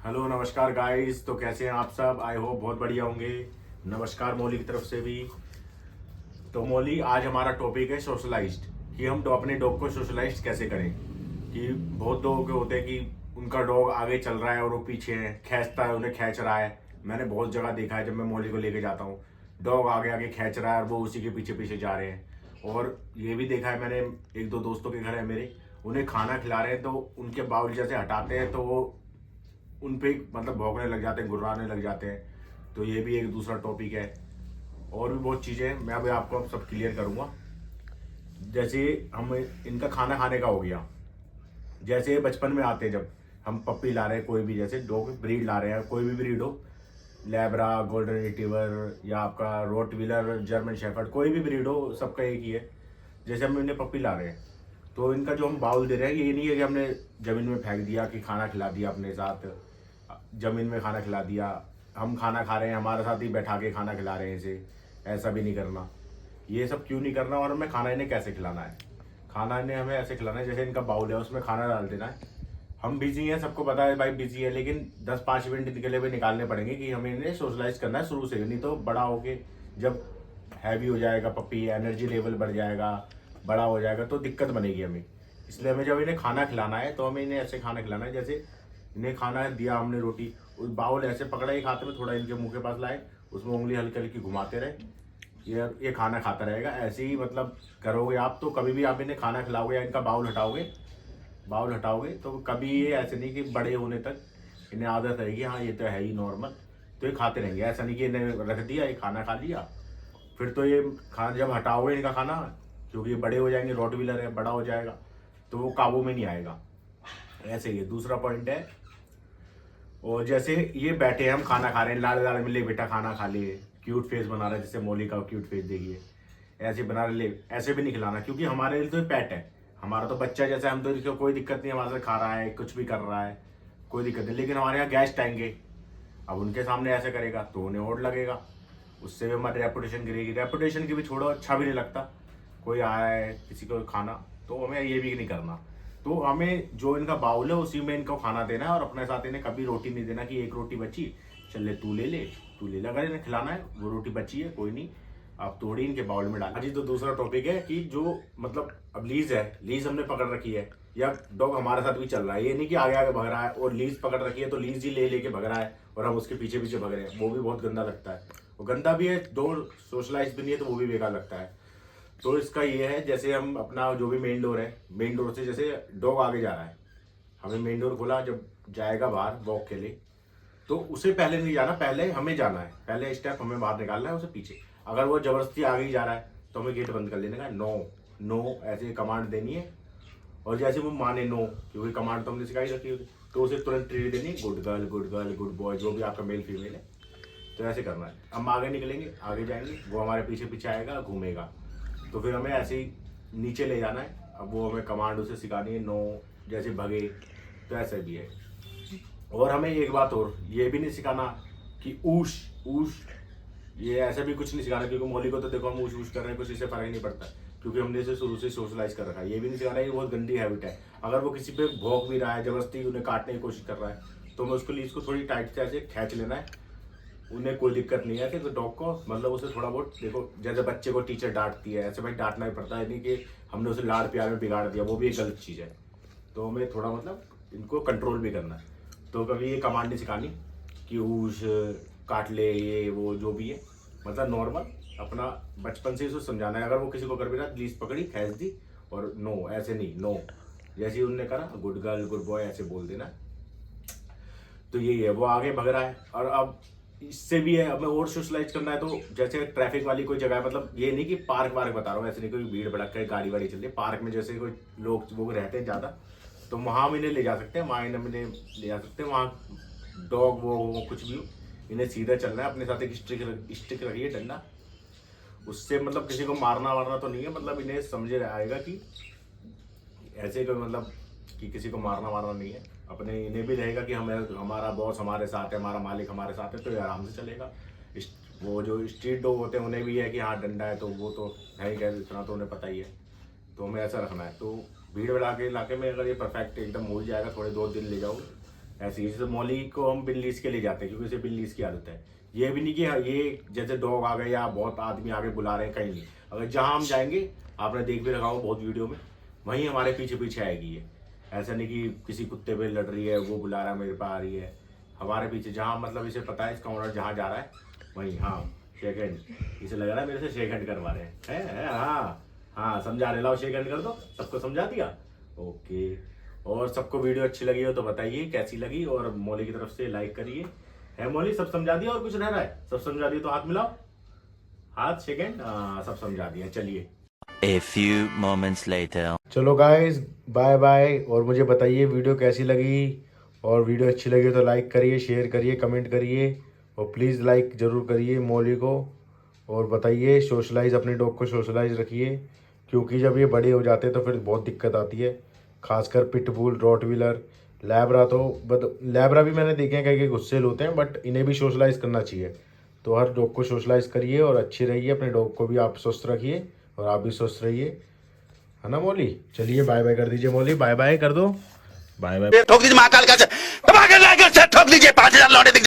Hello नमस्कार guys. तो कैसे हैं आप सब? आई होप बहुत बढ़िया होंगे। नमस्कार मौली की तरफ से भी। तो मौली, आज हमारा टॉपिक है सोशलाइज्ड, कि हम अपने डॉग को सोशलाइज्ड कैसे करें। कि बहुत लोगों के होते हैं कि उनका डॉग आगे चल रहा है और वो पीछे है, खींचता है, उन्हें खींच रहा है। मैंने बहुत जगह देखा है, जब मैं मौली को लेके जाता हूँ, डॉग आगे आगे खींच रहा है और वो उसी के पीछे पीछे जा रहे हैं। और ये भी देखा है मैंने, एक दो दोस्तों के घर है मेरे, उन्हें खाना खिला रहे हैं तो उनके बाउल जैसे हटाते हैं तो वो उन पे मतलब भौंकने लग जाते हैं, गुर्राने लग जाते हैं। तो ये भी एक दूसरा टॉपिक है। और भी बहुत चीज़ें हैं, मैं अभी आपको अब सब क्लियर करूँगा। जैसे हम इनका खाना खाने का हो गया। जैसे बचपन में आते हैं, जब हम पप्पी ला रहे हैं, कोई भी जैसे डॉग ब्रीड ला रहे हैं, कोई भी ब्रीड हो, लैब्रा, गोल्डन रिट्रीवर या आपका रोटविलर, जर्मन शेफर्ड, कोई भी ब्रीड हो, सबका एक ही है। जैसे हम इन्हें पप्पी ला रहे हैं तो इनका जो हम बाउल दे रहे हैं, ये नहीं है कि हमने ज़मीन में फेंक दिया कि खाना खिला दिया अपने साथ, ज़मीन में खाना खिला दिया, हम खाना खा रहे हैं हमारे साथ ही बैठा के खाना खिला रहे हैं इसे। ऐसा भी नहीं करना। ये सब क्यों नहीं करना? और हमें खाना इन्हें कैसे खिलाना है? खाना इन्हें हमें ऐसे खिलाना है, जैसे इनका बाउल है उसमें खाना डाल देना है। हम बिजी हैं, सबको पता है भाई बिजी है, लेकिन 10-5 मिनट के लिए भी निकालने पड़ेंगे कि हमें इन्हें सोशलाइज करना है शुरू से। नहीं तो बड़ा होके जब हैवी हो जाएगा पपी, एनर्जी लेवल बढ़ जाएगा, बड़ा हो जाएगा तो दिक्कत बनेगी हमें। इसलिए हमें जब इन्हें खाना खिलाना है तो हमें इन्हें ऐसे खाना खिलाना है, जैसे इन्हें खाना है दिया हमने रोटी, उस बाउल ऐसे पकड़ा एक हाथ में, थोड़ा इनके मुंह के पास लाए, उसमें उंगली हल्की हल्की घुमाते रहे, ये खाना खाता रहेगा। ऐसे ही मतलब करोगे आप तो कभी भी आप इन्हें खाना खिलाओगे या इनका बाउल हटाओगे तो कभी ये ऐसे नहीं कि बड़े होने तक इन्हें आदत रहेगी, हाँ ये तो है ही नॉर्मल, तो ये खाते रहेंगे। ऐसा नहीं कि इन्हें रख दिया, ये खाना खा लिया, फिर तो ये खाना जब हटाओगे इनका खाना, क्योंकि ये बड़े हो जाएंगे, रॉटविलर है, बड़ा हो जाएगा तो वो काबू में नहीं आएगा। ऐसे ही है। दूसरा पॉइंट है, और जैसे ये बैठे हैं, हम खाना खा रहे हैं, लाड़ लाड़ मिले, बेटा खाना खा लिए, क्यूट फेस बना रहा है, जैसे मौली का क्यूट फेस देखिए, ऐसे बना ले, ऐसे भी नहीं खिलाना, क्योंकि हमारे लिए तो पेट है, हमारा तो बच्चा जैसे, हम तो इसको कोई दिक्कत नहीं, हमारे से खा रहा है, कुछ भी कर रहा है, कोई दिक्कत नहीं। लेकिन हमारे यहाँ गेस्ट आएंगे, अब उनके सामने ऐसे करेगा तो उन्हें और लगेगा, उससे भी हमारी रेपुटेशन गिरेगी। रेपुटेशन की भी छोड़ो, अच्छा भी नहीं लगता कोई आया है किसी को खाना, तो हमें ये भी नहीं करना। तो हमें जो इनका बाउल है उसी में इनको खाना देना है, और अपने साथ इन्हें कभी रोटी नहीं देना कि एक रोटी बची, चल ले तू ले ले, तू ले ले। अगर इन्हें खिलाना है, वो रोटी बची है कोई नहीं, आप तोड़ी इनके बाउल में डाल। जी, तो दूसरा टॉपिक है कि जो मतलब अब लीज है, लीज हमने पकड़ रखी है, या डॉग हमारे साथ भी चल रहा है, ये नहीं कि आगे आगे भग रहा है और लीज पकड़ रखी है तो लीज ही ले लेके भग रहा है और हम उसके पीछे पीछे भग रहे हैं, वो भी बहुत गंदा लगता है। वो गंदा भी है, डोर सोशलाइज भी नहीं है तो वो भी बेकार लगता है। तो इसका ये है, जैसे हम अपना जो भी मेन डोर है, मेन डोर से जैसे डॉग आगे जा रहा है, हमें मेन डोर खोला, जब जाएगा बाहर वॉक के लिए तो उसे पहले नहीं जाना, पहले हमें जाना है, पहले स्टेप हमें बाहर निकालना है उसे पीछे। अगर वो जबरदस्ती आगे ही जा रहा है तो हमें गेट बंद कर लेने का, नो नो ऐसे कमांड देनी है। और जैसे वो माने नो, क्योंकि कमांड तो हमने सिखाई रखी होगी, तो उसे तुरंत ट्रीट देनी, good girl, good girl, good boy, जो भी आपका मेल फीमेल है, तो ऐसे करना है। हम आगे निकलेंगे, आगे जाएंगे, वो हमारे पीछे पीछे आएगा, घूमेगा, तो फिर हमें ऐसे ही नीचे ले जाना है। अब वो हमें कमांड उसे सिखानी है, नो, जैसे भगे, तो ऐसे भी है। और हमें एक बात और ये भी नहीं सिखाना कि ऊश ऊश, ये ऐसा भी कुछ नहीं सिखाना, क्योंकि मौली को तो देखो हम ऊश ऊश कर रहे हैं, कुछ इससे फर्क नहीं पड़ता, क्योंकि हमने इसे शुरू से सोशलाइज कर रखा है। ये भी नहीं सिखाना, ये बहुत गंदी हैबिट है। अगर वो किसी पे भौंक भी रहा है, जबरदस्ती उन्हें काटने की कोशिश कर रहा है, तो हमें उसको लीज को थोड़ी टाइट से ऐसे खींच लेना है, उन्हें कोई दिक्कत नहीं है। कि तो डॉग को मतलब उसे थोड़ा बहुत देखो, जैसे बच्चे को टीचर डांटती है, ऐसे भाई डांटना ही पड़ता है, नहीं कि हमने उसे लाड़ प्यार में बिगाड़ दिया, वो भी एक गलत चीज़ है। तो हमें थोड़ा मतलब इनको कंट्रोल भी करना है। तो कभी ये कमांड नहीं सिखानी कि उस काट ले, ये वो जो भी है, मतलब नॉर्मल अपना बचपन से इसको समझाना है। अगर वो किसी को कर भी रहा, लीज पकड़ी, खींच दी, और नो, ऐसे नहीं, नो, जैसे ही उनने करा, गुड गर्ल, गुड बॉय, ऐसे बोल देना। तो यही है, वो आगे भग रहा है। और अब इससे भी है, हमें और सोशलाइज करना है, तो जैसे ट्रैफिक वाली कोई जगह है, मतलब ये नहीं कि पार्क वार्क बता रहा हूँ, ऐसे नहीं कोई भीड़ भड़क गाड़ी वाड़ी चल रही है, पार्क में जैसे कोई लोग वो रहते हैं ज़्यादा, तो वहाँ हम इन्हें ले जा सकते हैं, वहाँ इन्हें ले जा सकते हैं। वहाँ डॉग वो कुछ भी हो, इन्हें सीधा चलना है, अपने साथ एक स्टिक रखिए, डंडा, उससे मतलब किसी को मारना वारना तो नहीं है, मतलब इन्हें समझ आएगा कि ऐसे कोई मतलब कि किसी को मारना वारना नहीं है। अपने इन्हें भी रहेगा कि हमें, हमारा बॉस हमारे साथ है, हमारा मालिक हमारे साथ है, तो ये आराम से चलेगा। वो जो स्ट्रीट डॉग होते हैं उन्हें भी है कि हाँ डंडा है, तो वो तो है ही, क्या इतना तो उन्हें पता ही है। तो हमें ऐसा रखना है। तो भीड़ भड़ा के इलाके में अगर ये परफेक्ट एकदम हो जाएगा, थोड़े 2 दिन ले जाओगे ऐसे ही जैसे मौली को हम बिल्लीस के ले जाते हैं क्योंकि इसे बिल्लीस की आदत है। ये भी नहीं कि ये जैसे डॉग आ गए या बहुत आदमी आगे बुला रहे हैं, कहीं नहीं। अगर जहाँ हम जाएंगे, आपने देख भी रखा हो बहुत वीडियो में, वहीं हमारे पीछे पीछे आएगी ये। ऐसा नहीं कि किसी कुत्ते पे लड़ रही है, वो बुला रहा है, मेरे पास आ रही है, हमारे पीछे जहाँ मतलब इसे पता है इसका ओनर जहाँ जा रहा है वहीं। हाँ शेक हैंड, इसे लग रहा है मेरे से शेक हैंड करवा रहे हैं। हाँ हाँ समझा रहे, लाओ शेक हैंड कर दो, सबको समझा दिया। ओके, और सबको वीडियो अच्छी लगी हो तो बताइए कैसी लगी, और मौली की तरफ से लाइक करिए। है मौली, सब समझा दिया और कुछ रह रहा है? सब समझा दिया तो हाथ मिलाओ, हाथ शेक हैंड, सब समझा दिया। चलिए A few moments later. चलो गाइस, बाय बाय। और मुझे बताइए वीडियो कैसी लगी, और वीडियो अच्छी लगी तो लाइक करिए, शेयर करिए, कमेंट करिए, और प्लीज़ लाइक ज़रूर करिए मौली को। और बताइए, सोशलाइज अपने डॉग को सोशलाइज रखिए, क्योंकि जब ये बड़े हो जाते हैं तो फिर बहुत दिक्कत आती है, खासकर पिटबुल, रॉटविलर, लैब्रा। तो लैब्रा भी मैंने देखे हैं कहीं गुस्सेल होते हैं, बट इन्हें भी सोशलाइज करना चाहिए। तो हर डॉग को सोशलाइज करिए और अच्छी रहिए, अपने डॉग को भी आप स्वस्थ रखिए और आप भी स्वस्थ रहिए, है ना मौली? चलिए बाय बाय कर दीजिए मौली, बाय बाय कर दो, बाय बाय। ठोक दीजिए महाकाल का से, ठोक दीजिए 5000 लौटे।